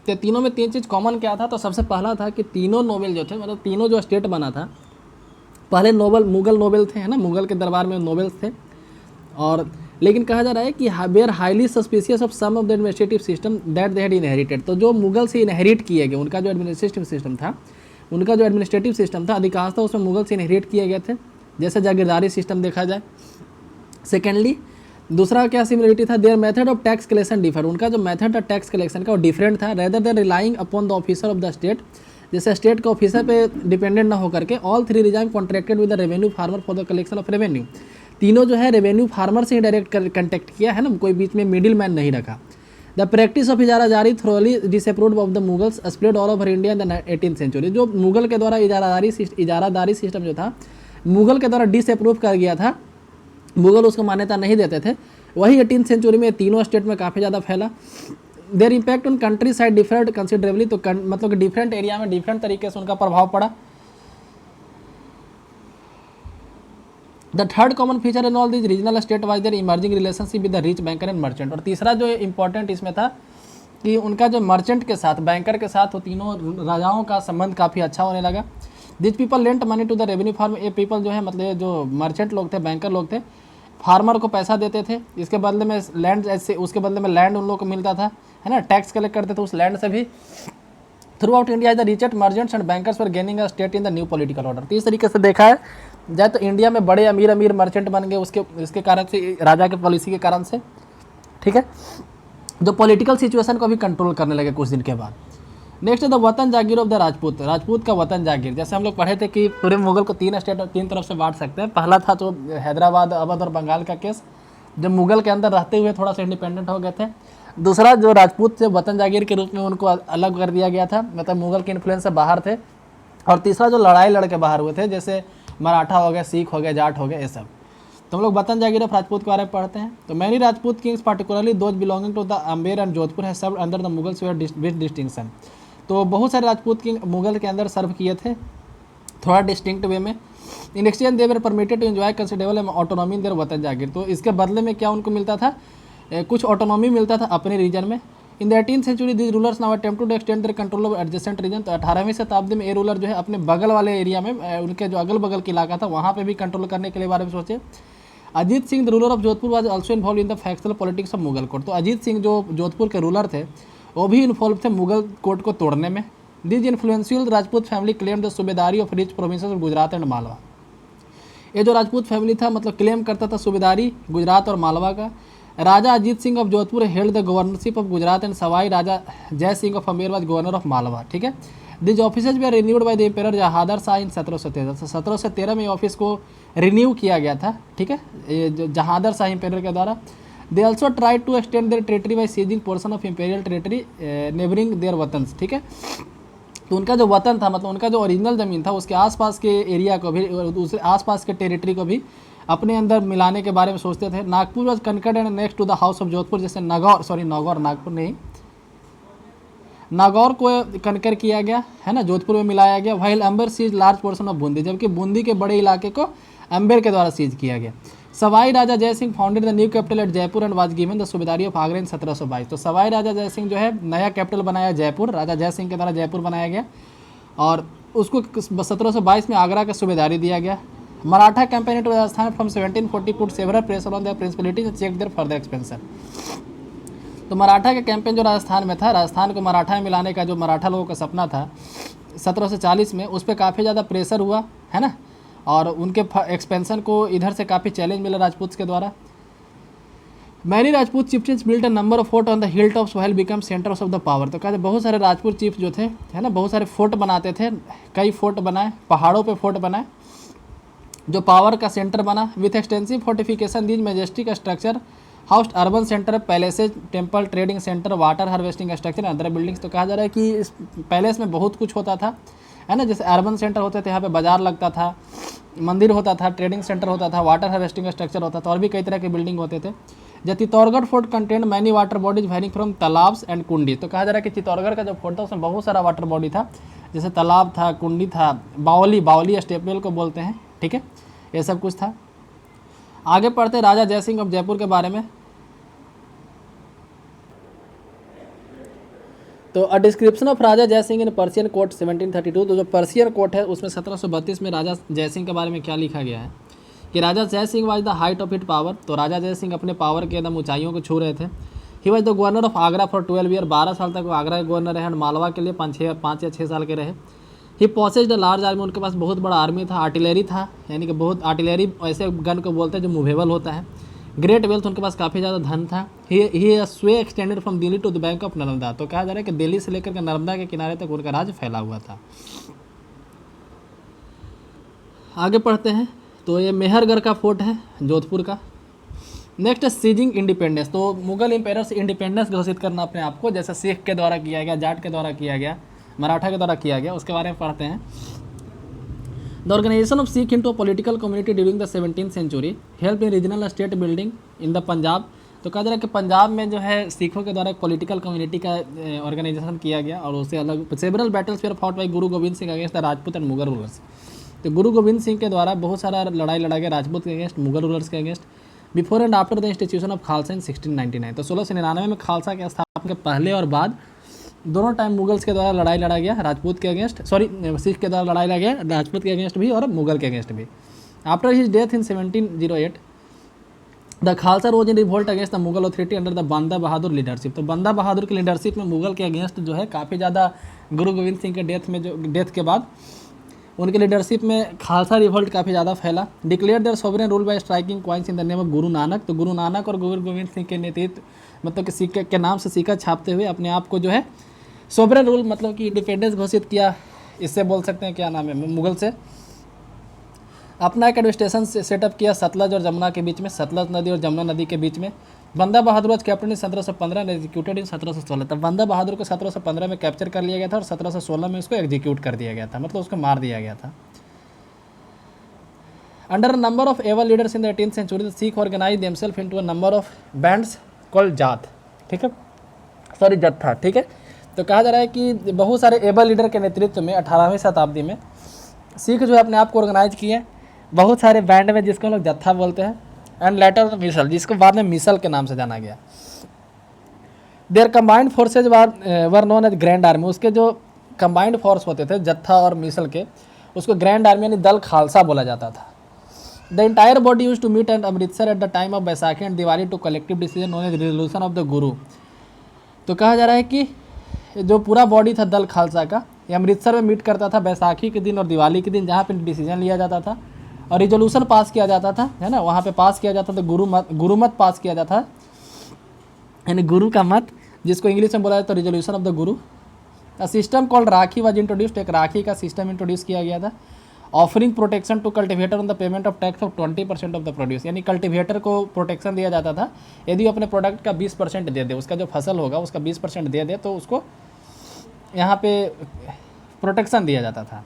तो तीनों में 3 चीज़ common क्या था, तो सबसे पहला था कि तीनों नोबेल जो थे, मतलब तीनों जो स्टेट बना था, पहले मुगल नोबेल थे, है ना, मुगल के दरबार में नोबेल्स थे, और लेकिन कहा जा रहा है कि were highly suspicious of some of the administrative system that they had inherited, तो जो मुगल से इनहेरिट किए गए उनका जो एडमिनिस्ट्रेटिव सिस्टम था अधिकांशतः उसमें मुगल से इनहेरिट किए गए थे, जैसे जागीरदारी सिस्टम देखा जाए। सेकेंडली, दूसरा क्या सिमिलरिटी था, their method of tax collection differ, उनका जो मेथड था टैक्स कलेक्शन का वो डिफरेंट था। Rather than relying upon the officer of the state, जैसे स्टेट के ऑफिसर पे डिपेंडेंट ना होकर के, all 3 resign contracted with the revenue farmer for the collection of revenue, तीनों जो है रेवेन्यू फार्मर से ही डायरेक्ट कंटेक्ट किया है ना, कोई बीच में मिडिल मैन नहीं रखा। The practice of ijaradari thoroughly disapproved of the Mughals spread all over India in the 18th century, जो मुगल के द्वारा इजारादारी सिस्टम जो था मुगल के द्वारा डिसअप्रूव कर गया था, मुगल उसको मान्यता नहीं देते थे, वही 18th सेंचुरी में तीनों स्टेट में काफ़ी ज़्यादा फैला। There impact on country side different considerably, तो मतलब कि डिफरेंट एरिया में डिफरेंट तरीके से उनका प्रभाव पड़ा। The third common feature in all this regional state was their emerging relationship with the rich banker and merchant, और तीसरा जो इंपॉर्टेंट इसमें था कि उनका जो मर्चेंट के साथ, बैंकर के साथ, वो तीनों राजाओं का संबंध काफ़ी अच्छा होने लगा। This people lent money to the revenue farm, ये पीपल जो है मतलब जो मर्चेंट लोग थे, बैंकर लोग थे, फार्मर को पैसा देते थे, इसके बदले में लैंड, ऐसे उसके बदले में लैंड उन लोगों को मिलता था, है ना, टैक्स कलेक्ट करते थे उस लैंड से भी। Through out India the richest merchants and bankers for gaining a state in the new political order, तो इस तरीके से देखा है जाए तो इंडिया में बड़े अमीर मर्चेंट बन गए इसके कारण से, राजा के पॉलिसी के कारण से, ठीक है, जो पॉलिटिकल सिचुएशन को भी कंट्रोल करने लगे कुछ दिन के बाद। नेक्स्ट द वतन जागीर ऑफ द राजपूत, राजपूत का वतन जागीर। जैसे हम लोग पढ़े थे कि पूरे मुगल को तीन स्टेट और तीन तरफ से बांट सकते हैं। पहला था तो हैदराबाद, अवध और बंगाल का केस, जब मुगल के अंदर रहते हुए थोड़ा सा इंडिपेंडेंट हो गए थे। दूसरा जो राजपूत थे वतन जागीर के रूप में उनको अलग कर दिया गया था, मतलब मुगल के इन्फ्लुएंस से बाहर थे। और तीसरा जो लड़ाई लड़ के बाहर हुए थे, जैसे मराठा हो गए, सिख हो गए, जाट हो गए, ये सब। तो हम लोग वतन जागीर ऑफ राजपूत के बारे में पढ़ते हैं। तो many Rajput kings particularly those belonging to the Amber and Jodhpur है serve under the Mughals with distinction. तो बहुत सारे राजपूत किंग मुगल के अंदर सर्व किए थे थोड़ा डिस्टिंक्ट वे में। In exchange they were permitted to enjoy considerable autonomy in their watan jagir. तो इसके बदले में क्या उनको मिलता था, कुछ ऑटोनॉमी मिलता था अपने रीजन में। In the 18th century these rulers now attempt to extend their control over adjacent region. तो 18वीं शताब्दी में ये रूलर जो है अपने बगल वाले एरिया में, उनके जो अगल बगल के इलाका था वहाँ पे भी कंट्रोल करने के लिए बारे में सोचे। Ajit Singh the ruler of Jodhpur was also involve in the factional politics of Mughal court. तो अजीत सिंह जो जोधपुर के रूलर थे वो भी इन्वॉल्व थे मुगल कोर्ट को तोड़ने में। This influential Rajput family claim the subedari of rich provinces of Gujarat and Malwa. ये जो राजपूत फैमिली था मतलब क्लेम करता था सूबेदारी गुजरात और मालवा का। Raja Ajit Singh of Jodhpur held the governorship of Gujarat and Sawai Raja Jai Singh of Amer was governor of Malwa. ठीक है, this officers were renewed by the emperor Jahandar Shah in 1713। 1713 में ऑफिस को रिन्यू किया गया था। ठीक है, ये जहादर शाह एम्पेयर के द्वारा। They also try to extend their territory by seizing portion of imperial territory neighbouring their watans. ठीक है, तो उनका जो वतन था मतलब उनका जो ओरिजिनल ज़मीन था उसके आसपास के एरिया को भी, दूसरे आसपास के टेरिटरी को भी अपने अंदर मिलाने के बारे में सोचते थे। Nagpur was conquered and next to the house of Jodhpur. जैसे नागौर नहीं, नागौर को कनकर किया गया है ना, जोधपुर में मिलाया गया। While Amber seize large portion of Bundi, जबकि बूंदी के बड़े इलाके को अंबर के द्वारा सीज किया गया। Sawai Raja Jai Singh founded the new capital at Jaipur and was given the subedari of Agra in 1722। तो सवाई राजा जय सिंह जो है नया कैपिटल बनाया जयपुर, राजा जय सिंह के द्वारा जयपुर बनाया गया और उसको 1722 में आगरा का सूबेदारी दिया गया। Maratha campaign to Rajasthan from 1740 put several pressure on the principality to check their further expansion. तो मराठा का कैंपेन जो राजस्थान में था, राजस्थान को मराठा में मिलाने का जो मराठा लोगों का सपना था 1740 में, उस पर काफ़ी ज़्यादा प्रेशर हुआ है ना, और उनके एक्सपेंशन को इधर से काफ़ी चैलेंज मिला राजपूत के द्वारा। Many Rajput chiefs built a number of fort on the hill tops while become centres of the power. तो कहते बहुत सारे राजपूत चीफ जो थे है ना, बहुत सारे फोर्ट बनाते थे, कई फोर्ट बनाए, पहाड़ों पे फोर्ट बनाए जो पावर का सेंटर बना। With extensive fortification these Majestic structure housed urban centre, places, temple, trading centre, water harvesting structure, other buildings. तो कहा जा रहा है कि इस पैलेस में बहुत कुछ होता था है ना, जैसे अर्बन सेंटर होते थे, यहाँ पे बाजार लगता था, मंदिर होता था, ट्रेडिंग सेंटर होता था, वाटर हार्वेस्टिंग स्ट्रक्चर होता था और भी कई तरह के बिल्डिंग होते थे। जो Chittorgarh fort content many water bodies varying from talabs and kundi. तो कहा जा रहा है कि चित्तौड़गढ़ का जो फोर्ट था उसमें बहुत सारा वाटर बॉडी था, जैसे तालाब था, कुंडी था, बावली स्टेपवेल को बोलते हैं। ठीक है, ये सब कुछ था। आगे पढ़ते राजा जय सिंह ऑफ जयपुर के बारे में। तो a description of Raja Jai Singh in Persian court 1732। तो जो पर्शियन कोर्ट है उसमें 1732 में राजा जय सिंह के बारे में क्या लिखा गया है कि राजा Jai Singh was the height of it power. तो राजा जय सिंह अपने पावर के एकदम ऊंचाइयों को छू रहे थे। He was the governor of Agra for 12 year. 12 साल तक वो आगरा के गवर्नर रहे एंड मालवा के लिए 5 या 6 साल के रहे। ही पॉसेस्ड द लार्ज आर्मी। उनके पास बहुत बड़ा आर्मी था, आर्टिलरी था, यानी कि बहुत आर्टिलरी ऐसे गन को बोलते हैं जो मूवेबल होता है। ग्रेट वेल्थ, उनके पास काफ़ी ज़्यादा धन था। He sway extended from Delhi to the bank of Narmada. तो कहा जा रहा है कि दिल्ली से लेकर के नर्मदा के किनारे तक उनका राज फैला हुआ था। आगे पढ़ते हैं। तो ये मेहरगढ़ का फोर्ट है जोधपुर का। Next seizing independence. तो मुगल एम्पायर से इंडिपेंडेंस घोषित करना अपने आप को, जैसे सिख के द्वारा किया गया, जाट के द्वारा किया गया, मराठा के द्वारा किया गया, उसके बारे में पढ़ते हैं। The organisation of Sikh into political community during the 17th century help in regional state building in the Punjab. तो कहा जा रहा है कि पंजाब में जो है सिखों के द्वारा एक पॉलिटिकल कम्युनिटी का ऑर्गेनाइजेशन किया गया और उससे अलग several battles were fought by Guru Gobind Singh against the Rajput and Mughal rulers. तो गुरु गोविंद सिंह के द्वारा बहुत सारा लड़ाई लड़ा गया राजपूत के अगेंस्ट, मुगल रूलर्स के against. Before and after the institution of Khalsa in 1699। तो 1699 में खालसा के स्थापना के पहले और बाद दोनों टाइम मुगल्स के द्वारा लड़ाई लड़ा गया राजपूत के अगेंस्ट, सिख के द्वारा लड़ाई लड़ा गया राजपूत के अगेंस्ट भी और मुगल के अगेंस्ट भी। After his death in 1708 the Khalsa rose in revolt against the Mughal authority under the Banda Bahadur leadership. तो बंदा बहादुर की लीडरशिप में मुगल के अगेंस्ट जो है काफ़ी ज़्यादा गुरु गोविंद सिंह के डेथ के बाद उनके लीडरशिप में खालसा रिवोल्ट काफ़ी ज़्यादा फैला। Declare their sovereign rule bye striking coins in the name of Guru Nanak. तो गुरु नानक और गुरु गोविंद सिंह के नेतृत्व मतलब कि सिक्के के नाम से सिक्का छापते हुए अपने आप को जो है सोवरेन रूल मतलब कि इंडिपेंडेंस घोषित किया, इससे बोल सकते हैं क्या नाम है, मुगल से। अपना एक एडमिनिस्ट्रेशन सेटअप किया सतलज और जमुना के बीच में, सतलज नदी और जमुना नदी के बीच में। Banda Bahadur was captain in 1715 and executed in 1716। तब बंदा बहादुर को 1715 में कैप्चर कर लिया गया था और 1716 में उसको एग्जीक्यूट कर दिया गया था, मतलब उसको मार दिया गया था। Under number of able leaders in the 18th century Sikh organise themselves into a number of bands called jatha, ठीक है, सॉरी जत्था, ठीक है। तो कहा जा रहा है कि बहुत सारे एबल लीडर के नेतृत्व में 18वीं शताब्दी में सिख जो है अपने आप को ऑर्गेनाइज किए बहुत सारे बैंड में, जिसको हम लोग जत्था बोलते हैं, एंड लेटर मिसल, जिसको बाद में मिसल के नाम से जाना गया। Their combined forces were known as grand army, उसके जो कंबाइंड फोर्स होते थे जत्था और मिसल के, उसको ग्रैंड आर्मी यानी दल खालसा बोला जाता था। The entire body use to meet at Amritsar at the time of Baisakhi and Diwali to collective decision known as resolution of the guru. तो कहा जा रहा है कि जो पूरा बॉडी था दल खालसा का, ये अमृतसर में मीट करता था बैसाखी के दिन और दिवाली के दिन, जहाँ पे डिसीजन लिया जाता था और रिजोल्यूशन पास किया जाता था, है ना, वहाँ पे पास किया जाता था गुरुमत पास किया जाता था, यानी गुरु का मत, जिसको इंग्लिश में बोला जाता है resolution of the guru. A system called rakhi was introduced, एक राखी का सिस्टम इंट्रोड्यूस किया गया था। Offering protection to cultivator on the payment of tax of 20% of the produce, यानी कल्टिवेटर को प्रोटेक्शन दिया जाता था, यदि अपने प्रोडक्ट का 20% दे दे, उसका जो फसल होगा उसका 20% दे दे तो उसको यहाँ पे प्रोटेक्शन दिया जाता था।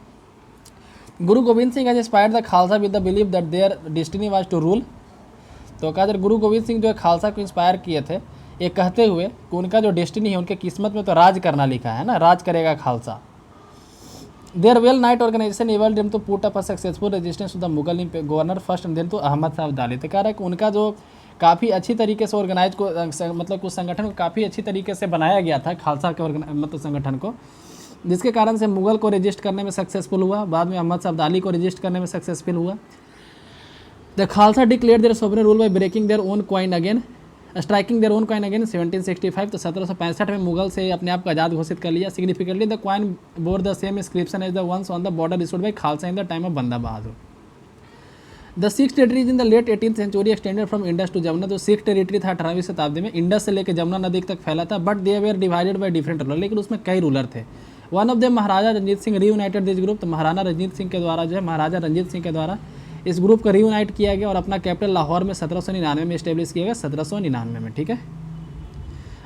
Guru Gobind Singh has inspired the Khalsa with the believe that their destiny was to rule. तो कहा गुरु गोविंद सिंह जो है खालसा को इंस्पायर किए थे ये कहते हुए कि उनका जो डेस्टिनी है, उनके किस्मत में तो राज करना लिखा है ना, राज करेगा Khalsa. Their well knit organisation able them to put up a successful resistance to the Mughal governor first and then to Ahmad Shah Abdali. तो कह रहा है कि उनका जो काफ़ी अच्छी तरीके से ऑर्गेनाइज को मतलब उस संगठन को काफ़ी अच्छी तरीके से बनाया गया था खालसा के मतलब संगठन को, जिसके कारण से मुगल को रजिस्ट करने में सक्सेसफुल हुआ, बाद में अहमद शाह अब्दाली को रजिस्ट करने में सक्सेसफुल हुआ। The Khalsa declare their sovereign rule by breaking their own coin again striking their own coin again 1765। तो 1765 में मुगल से अपने आप को आज़ाद घोषित कर लिया। Significantly the coin bore the same inscription as the ones on the border issued by Khalsa in the time of Banda Bahadur. The Sikh territories in the late 18th century extended from Indus to Jamuna. तो सिख टेरिटरी था 18वीं शताब्दी में, इंडस से लेकर जमुना नदी तक फैला था, but they were divided by different ruler, लेकिन उसमें कई रूलर थे। One of them Maharaja Ranjit Singh reunited this group. तो महाराणा रंजीत सिंह के द्वारा जो है, महाराजा रंजीत सिंह के द्वारा इस ग्रुप को रीयूनाइट किया गया और अपना कैपिटल लाहौर में 1799 में इस्टेब्लिश किया गया, 1799 में, ठीक है।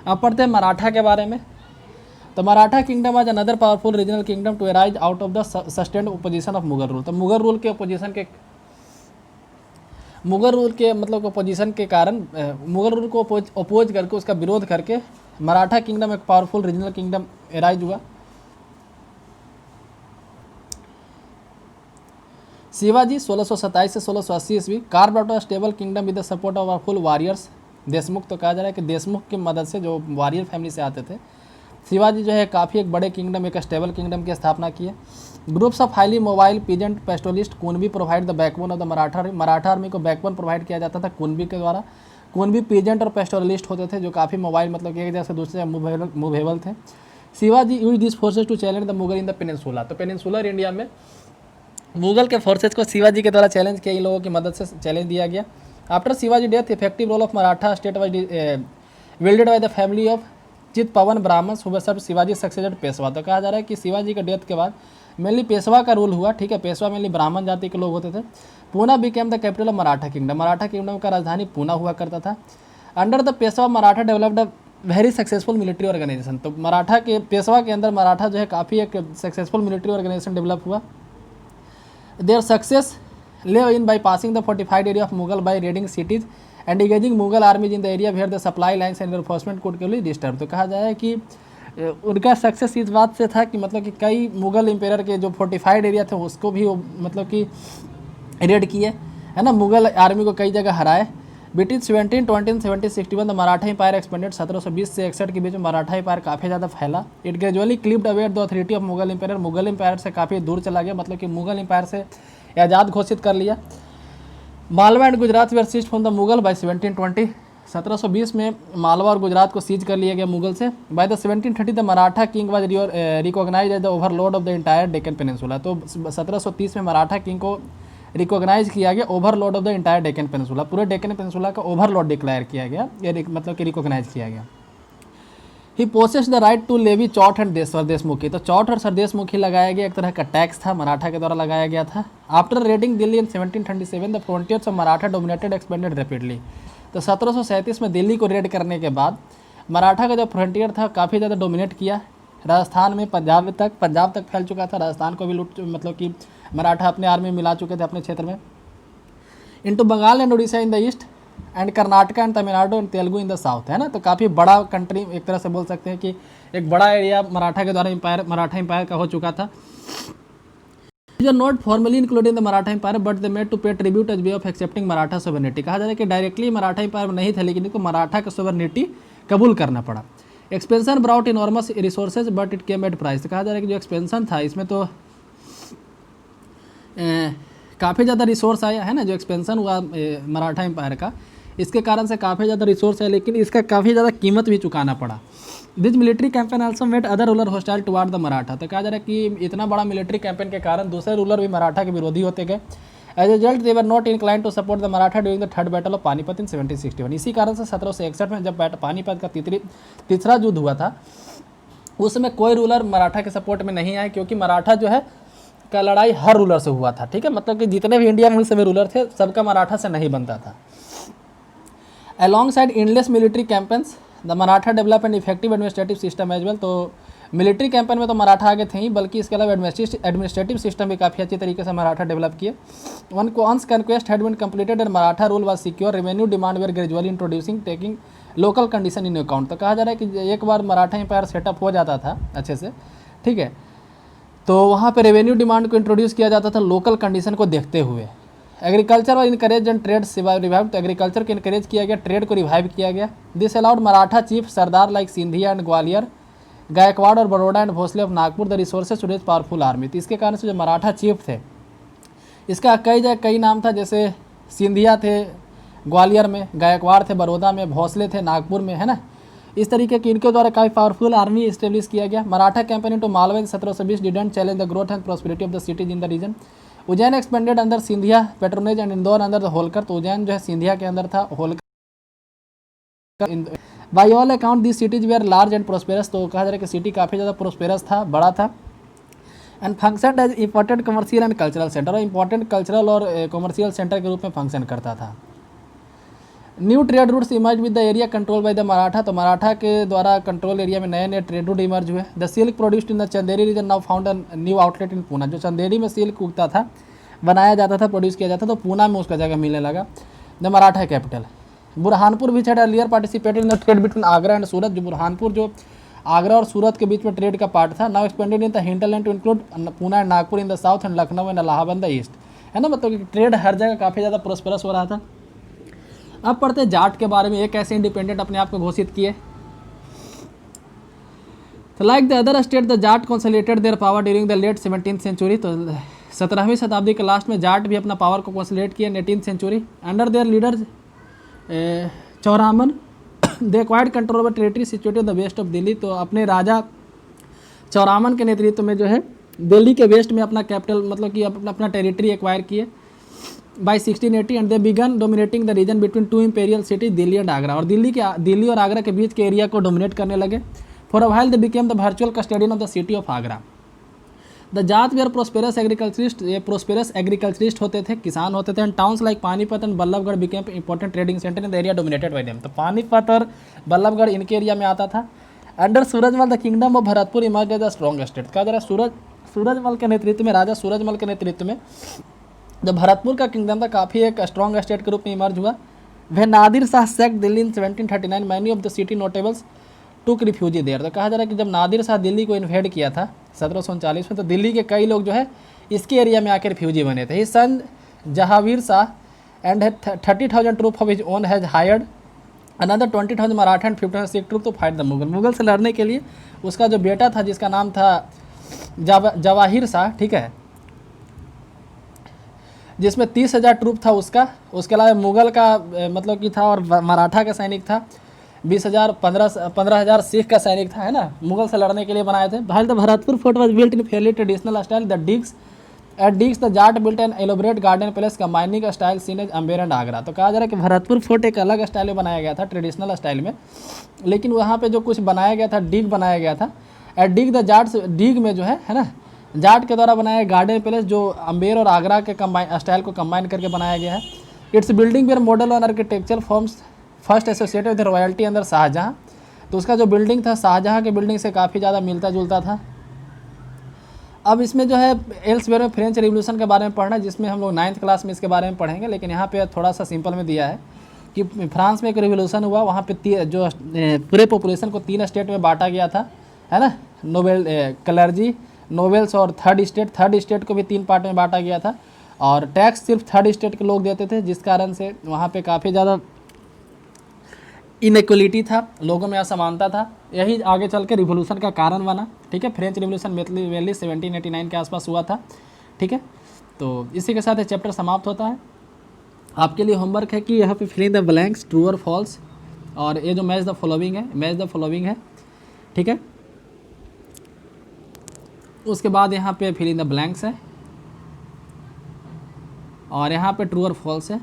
अब पढ़ते हैं मराठा के बारे में। तो Maratha kingdom was another powerful regional kingdom to arise out of the sustained opposition of Mughal rule. तो मुगल रूल के मतलब ओपोजिशन के कारण, मुगल रूल को अपोज करके, उसका विरोध करके मराठा किंगडम एक पावरफुल रीजनल किंगडम अराइज हुआ। शिवाजी 1627 से 1680 ईस्वी carved out a stable kingdom with the support of full warriors Deshmukh. तो कहा जा रहा है कि देशमुख की मदद से, जो वॉरियर फैमिली से आते थे, शिवाजी जो है काफ़ी एक बड़े किंगडम, एक स्टेबल किंगडम की स्थापना की है। Groups of highly mobile peasant पेस्टोलिस्ट कुनबी provide the backbone of the Maratha army को बैकबोन प्रोवाइड किया जाता था कुनबी के द्वारा। कुनबी पीजेंट और पेस्टोलिस्ट होते थे जो काफ़ी मोबाइल मतलब एक जगह से दूसरे मूवेबल थे। Shivaji use this forces to challenge the Mughal in the peninsula. तो पेनिनसुलर इंडिया में मुगल के फोर्सेज को शिवाजी के द्वारा चैलेंज किया, इन लोगों की मदद से चैलेंज दिया गया। After Shivaji death effective role of Maratha state was wielded by the family of Chitpavan Brahman who serve Shivaji successor Peshwa. तो कहा जा रहा है कि शिवाजी के डेथ के बाद मेनली पेशवा का रूल हुआ, ठीक है। पेशवा मेनली ब्राह्मण जाति के लोग होते थे। Poona became the capital of Maratha kingdom. Maratha kingdom का राजधानी पूना हुआ करता था। Under the Peshwa Maratha developed a very successful military organisation. तो मराठा के पेशवा के अंदर मराठा जो है काफ़ी एक सक्सेसफुल मिलिट्री ऑर्गेनाइजेशन डेवलप हुआ। Their success lay in bypassing the fortified area of Mughal by raiding cities and engaging Mughal armies in the area where the supply lines and enforcement could के लिए डिस्टर्ब। तो कहा जाए कि उनका success इस बात से था कि मतलब कि कई मुगल एम्पायर के जो फोर्टिफाइड एरिया थे उसको भी वो मतलब कि रेड किए, है ना, मुगल आर्मी को कई जगह हराए। Between 1720 1761 the Maratha empire expanded. 1720 से 61 के बीच में मराठा एम्पायर काफ़ी ज़्यादा फैला। It gradually clipped away the authority of Mughal empire. Mughal empire से काफ़ी दूर चला गया, मतलब कि मुगल एम्पायर से आज़ाद घोषित कर लिया। Malwa and Gujarat were seized from the Mughal by 1720। 1720 में मालवा और गुजरात को सीज कर लिया गया मुगल से। By the 1730 the Maratha king was recognise as the overlord of the entire Deccan peninsula. तो 1730 में मराठा किंग को रिकॉग्नाइज किया गया overlord of the entire Deccan peninsula. पूरे डेक्कन पेनिनसुला का ओवरलॉर्ड डिक्लेयर किया गया, मतलब कि रिकॉग्नाइज किया गया। He possess the right to levy chauth and sardeshmukhi. तो चौथ और सरदेशमुखी लगाया गया एक तरह का टैक्स था, मराठा के द्वारा लगाया गया था। After raiding Delhi in 1737 the frontiers of Maratha dominated expanded rapidly. तो 1737 में दिल्ली को रेड करने के बाद मराठा का जो फ्रंटियर था काफ़ी ज़्यादा डोमिनेट किया। राजस्थान में पंजाब तक फैल चुका था, राजस्थान को भी लूट, मतलब कि मराठा अपने आर्मी में मिला चुके थे अपने क्षेत्र में। Into Bengal and Orissa in the east and Karnataka and Tamil Nadu and Telugu in the south, है ना। तो काफ़ी बड़ा कंट्री, एक तरह से बोल सकते हैं कि एक बड़ा एरिया मराठा के द्वारा मराठा एम्पायर का हो चुका था। जो not formally include in the Maratha empire but they made to pay tribute as way of accepting Maratha sovereignty. कहा जा रहा है कि डायरेक्टली मराठा एम्पायर में नहीं थे, लेकिन इनको मराठा का सोवरेनिटी कबूल करना पड़ा। Expansion brought enormous resources but it came at price. कहा जा रहा है कि जो एक्सपेंशन था इसमें तो काफ़ी ज़्यादा रिसोर्स आया, है ना। जो एक्सपेंशन हुआ मराठा एम्पायर का, इसके कारण से काफ़ी ज़्यादा रिसोर्स है, लेकिन इसका काफ़ी ज़्यादा कीमत भी चुकाना पड़ा। This military campaign also made other ruler hostile toward the Maratha. तो कहा जा रहा है कि इतना बड़ा मिलिट्री कैंपेन के कारण दूसरे रूलर भी मराठा के विरोधी होते गए। As a result they were not incline to support the Maratha during the third battle of Panipat in 1761। इसी कारण से 1761 में जब पानीपत का तीसरा युद्ध हुआ था, उस समय कोई रूलर मराठा के सपोर्ट में नहीं आए, क्योंकि मराठा जो है का लड़ाई हर रूलर से हुआ था, ठीक है। मतलब कि जितने भी इंडिया में उस समय रूलर थे सबका मराठा से नहीं बनता था। Alongside endless military campaigns, the Maratha developed an effective administrative system as well। तो मिलिट्री कैंपेन में तो मराठा आगे थे ही, बल्कि इसके अलावा एडमिनिस्ट्रेटिव सिस्टम भी काफ़ी अच्छी तरीके से मराठा डेवलप किए। Once conquest had been completed and Maratha rule was secure, revenue demand were gradually introducing taking local condition in account. तो कहा जा रहा है कि एक बार मराठा एम्पायर सेटअप हो जाता था अच्छे से, ठीक है, तो वहाँ पे रेवेन्यू डिमांड को इंट्रोड्यूस किया जाता था लोकल कंडीशन को देखते हुए। एग्रीकल्चर और इनकरेज एंड ट्रेड रिवाइव। तो एग्रीकल्चर को इनकरेज किया गया, ट्रेड को रिवाइव किया गया। This allowed Maratha chief sardar like Scindia and Gwalior, Gaekwad और Baroda and Bhonsle of Nagpur the resources to raise powerful army. तो इसके कारण से जो मराठा चीफ थे, इसका कई नाम था, जैसे सिंधिया थे ग्वालियर में, गायकवाड़ थे बड़ौदा में, भोसले थे नागपुर में, है ना। इस तरीके की इनके द्वारा काफ़ी पावरफुल आर्मी इस्टेब्लिश किया गया। Maratha campaign into Malwa in 1720 didn't challenge the growth and prosperity of the cities in the region. Ujjain expanded under Scindia patronage and Indore अंदर द होलकर। तो उज्जैन जो है सिंधिया के अंदर था, Holkar. By all account this cities were large and prosperous. तो कहा जा रहा है कि सिटी काफ़ी ज़्यादा प्रोस्पेरस था, बड़ा था। And function as important commercial and cultural centre, और इंपॉर्टेंट कल्चरल और कमर्शियल सेंटर के रूप में फंक्शन करता था। New trade routes emerge with the area control by the Maratha. तो मराठा के द्वारा कंट्रोल एरिया में नए ट्रेड रूट इमर्ज हुए। The silk produced in the Chanderi region now found new outlet in Poona. जो चंदेरी में सिल्क उगता था, बनाया जाता था, प्रोड्यूस किया जाता था, तो पूना में उसका जगह मिलने लगा। The Maratha capital Burhanpur which had earlier participated in the trade between Agra and Surat. जो बुरहानपुर जो आगरा और सूरत के बीच में ट्रेड का पार्ट था, now expanded in the hinterland to include Poona and Nagpur in the south and Lucknow and Allahabad in the east, है ना। मतलब कि ट्रेड हर जगह काफ़ी ज़्यादा प्रोस्पेरस हो रहा था। अब पढ़ते हैं जाट के बारे में। एक ऐसे इंडिपेंडेंट अपने आप को घोषित किए। तो like the other state the Jat consolidated their power during the late 17th century. तो 17वीं शताब्दी के लास्ट में जाट भी अपना पावर को कंसोलिडेट किया 18th century. Under their leader Churaman they acquired control over territory situated the west of Delhi. तो अपने राजा चौरामन के नेतृत्व में जो है दिल्ली के वेस्ट में अपना कैपिटल, मतलब कि अपना टेरिटरी एक्वायर किए by 1680 and they begin dominating the region between two imperial cities Delhi and Agra. और दिल्ली और आगरा के बीच के एरिया को डोमिनेट करने लगे। For a while they became the virtual custodian of the city of Agra. The Jat were prosperous agriculturist. ये prosperous agriculturist होते थे, किसान होते थे। And towns like Panipat and Ballabhgarh became important trading centre in the area dominated by them. तो पानीपत और बल्लभगढ़ इनके area में आता था। Under Surajmal the kingdom of Bharatpur emerge as the strong state. कहा जा रहा है सूरजमल के नेतृत्व में, राजा सूरजमल के नेतृत्व में जो भरतपुर का किंगडम था काफ़ी एक स्ट्रॉन्ग स्टेट के रूप में इमर्ज हुआ। वह Nadir Shah sacked Delhi in 1739 many of the city notables took refugee there. तो कहा जा रहा है कि जब नादिर शाह दिल्ली को इन्वेड किया था 1739 में, तो दिल्ली के कई लोग जो है इसके एरिया में आकर रिफ्यूजी बने थे। He son Jahangir Shah and 30,000 troop of his own has hired another 20,000 Maratha and 15,000 Sikh troop to fight the Mughal. Mughal से लड़ने के लिए उसका जो बेटा था जिसका नाम था जवाहिर शाह, ठीक है, जिसमें 30,000 ट्रूप था उसका। उसके अलावा मुगल का मतलब कि था, और मराठा का सैनिक था 20,000, 15,000 सिख का सैनिक था, है ना। मुगल से लड़ने के लिए बनाए थे। भाई the Bharatpur fort was built in fairly traditional style. The Deeg at Deeg the Jat built an elaborate garden palace combining style seen as Amber and Agra. तो कहा जा रहा है कि भरतपुर फोर्ट एक अलग स्टाइल में बनाया गया था, ट्रेडिशनल स्टाइल में, लेकिन वहाँ पे जो कुछ बनाया गया था, डिग बनाया गया था। एट डिग द जाट, डिग में जो है ना, जाट के द्वारा बनाया गार्डन पैलेस जो अम्बेर और आगरा के कंबाइन स्टाइल को कंबाइन करके बनाया गया है। Its building were model on architecture forms first associated with royalty under Shah Jahan. तो उसका जो बिल्डिंग था शाहजहाँ के बिल्डिंग से काफ़ी ज़्यादा मिलता जुलता था। अब इसमें जो है एल्सवेयर में फ्रेंच रिवॉल्यूशन के बारे में पढ़ना, जिसमें हम लोग 9th क्लास में इसके बारे में पढ़ेंगे, लेकिन यहाँ पे थोड़ा सा सिंपल में दिया है कि फ्रांस में एक रिवॉल्यूशन हुआ, वहाँ पे जो पूरे पॉपुलेशन को 3 स्टेट में बांटा गया था, है ना, नोबेल क्लर्जी, नोबेल्स और थर्ड स्टेट को भी 3 पार्ट में बांटा गया था, और टैक्स सिर्फ थर्ड स्टेट के लोग देते थे, जिस कारण से वहाँ पे काफ़ी ज़्यादा इनइक्वलिटी था, लोगों में असमानता था। यही आगे चल के रिवॉल्यूशन का कारण बना। ठीक है, फ्रेंच रिवॉल्यूशन मेनली 1789 के आसपास हुआ था। ठीक है, तो इसी के साथ ये चैप्टर समाप्त होता है। आपके लिए होमवर्क है कि यहाँ पे फिलिंग द ब्लैंक्स, ट्रू और फॉल्स, और ये जो मैच द फॉलोइंग है। ठीक है, उसके बाद यहाँ पे फिलिंग द ब्लैंक्स है, और यहाँ पे ट्रू और फॉल्स है।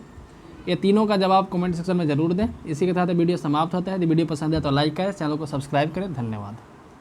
ये तीनों का जवाब कमेंट सेक्शन में ज़रूर दें। इसी के साथ वीडियो समाप्त होता है। यदि वीडियो पसंद है तो लाइक करें, चैनल को सब्सक्राइब करें। धन्यवाद।